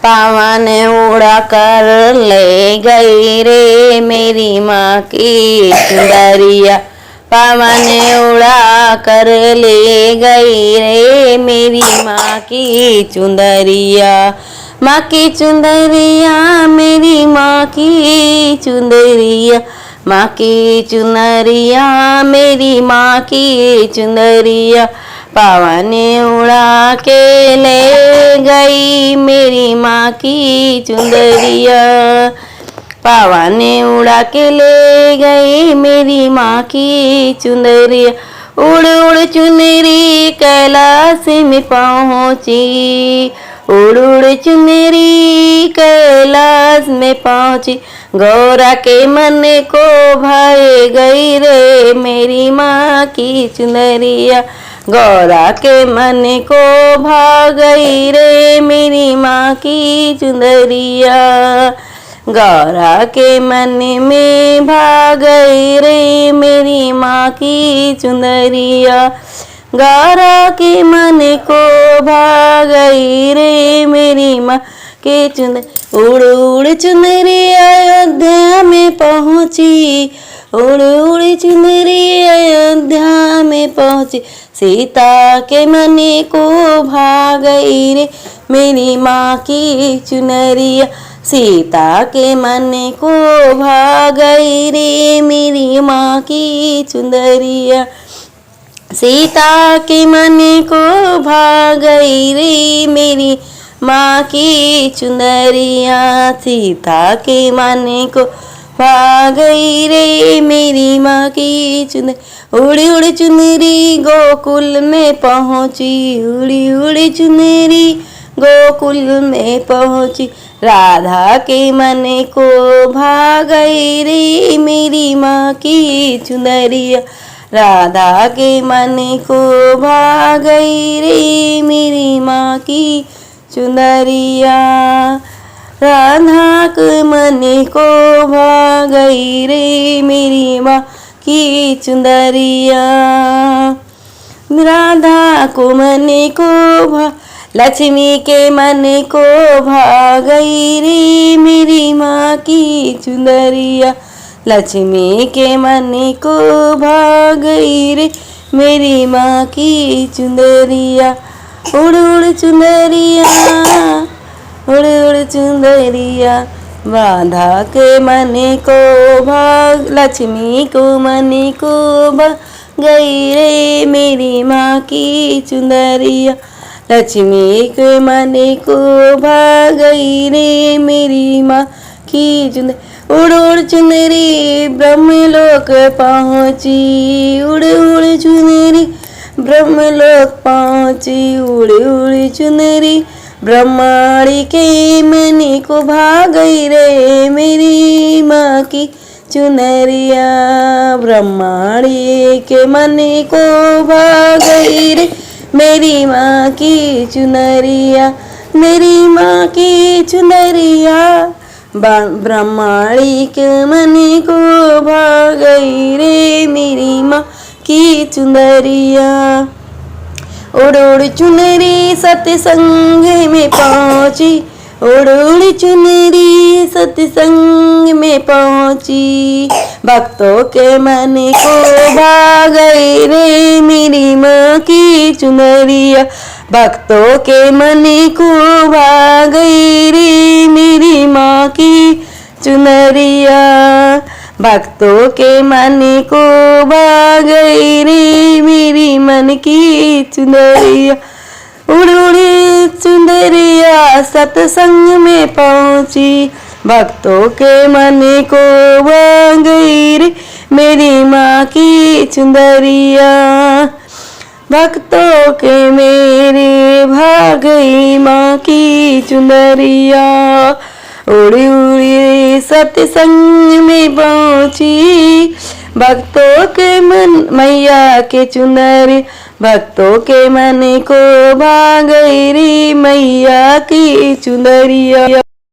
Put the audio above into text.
पवन उड़ा कर ले गई रे मेरी माँ की चुंदरिया। पवन उड़ा कर ले गई रे मेरी माँ की चुंदरिया। माँ की चुंदरिया मेरी माँ की चुंदरिया। माँ की चुनरिया मेरी माँ की चुंदरिया। पवन उड़ा के ले गई मेरी माँ की चुंदरिया। पवन उड़ा के ले गई मेरी माँ की चुंदरिया। उड़ उड़ चुनरी कैलाश में पहुँची। उड़ उड़ चुनरी कैलाश में पहुँची। गौरा के मन को भाए गई रे मेरी माँ की चुनरिया। गौरा के मन को भा गई रे मेरी माँ की चुनरिया। गौरा के मन में भा गई रे मेरी माँ की चुनरिया। गौरा के मन को भा गई रे मेरी माँ की चुनरिया। उड़ उड़ चुनरी अयोध्या में पहुँची। उड़ उड़ चुनरी अयोध्या में पहुँची। सीता के मन को भा गई रे मेरी माँ की चुनरिया। सीता के मन को भा गई रे मेरी माँ की चुनरिया। सीता के मन को भा गई रे मेरी माँ की चुनरिया। सीता के मन को भा गई रे मेरी माँ की चुनरी। उड़ी उड़ी चुनरी गोकुल में पहुँची। उड़ी उड़ी चुनरी गोकुल में पहुँची। राधा के मन को भा गई रे मेरी माँ की चुनरिया। राधा के मन को भा गई रे मेरी माँ की चुनरिया। राधा के मन को भा गई रे मेरी माँ की चुनरिया। राधा को मन को भा लक्ष्मी के मन को भा गई रे मेरी माँ की चुनरिया। लक्ष्मी के मन को भा गई रे मेरी माँ की चुनरिया। उड़ उड़ चुनरिया उड़ उड़ चुनरिया। राधा के मन को भाग लक्ष्मी को मन को भाग गई रे मेरी माँ की चुनरिया। लक्ष्मी के मन को भाग गई रे मेरी माँ की चुनरी। उड़ उड़ चुनरी ब्रह्मलोक पहुँची। उड़ उड़ चुनरी ब्रह्मलोक पहुँची। उड़ उड़ चुनरी ब्रह्माणी के मन को भा गई रे मेरी माँ की चुनरिया। ब्रह्माणी के मन को भा गई रे मेरी माँ की चुनरिया। मेरी माँ की चुनरिया। ब्रह्माणी के मन को भा गई रे मेरी माँ की चुनरिया। उड़ उड़ चुनरी सत्संग में पहुँची। उड़ उड़ चुनरी सत्संग में पहुँची। भक्तों के मन को भा गई रे मेरी माँ की चुनरिया। भक्तों के मन को भा गई रे मेरी माँ की चुनरिया। भक्तों के मन को भा गई रे मेरी मन की चुनरिया। उड़ उड़ चुनरिया सत्संग में पहुँची। भक्तों के मन को भा गई रे मेरी माँ की चुनरिया। भक्तों के मेरे भा गई माँ की चुनरिया। उड़ी उड़ी सत्संग में पहुँची। भक्तों के मन मैया के चुनरी। भक्तों के मन को भा गई रे मैया की चुनरिया।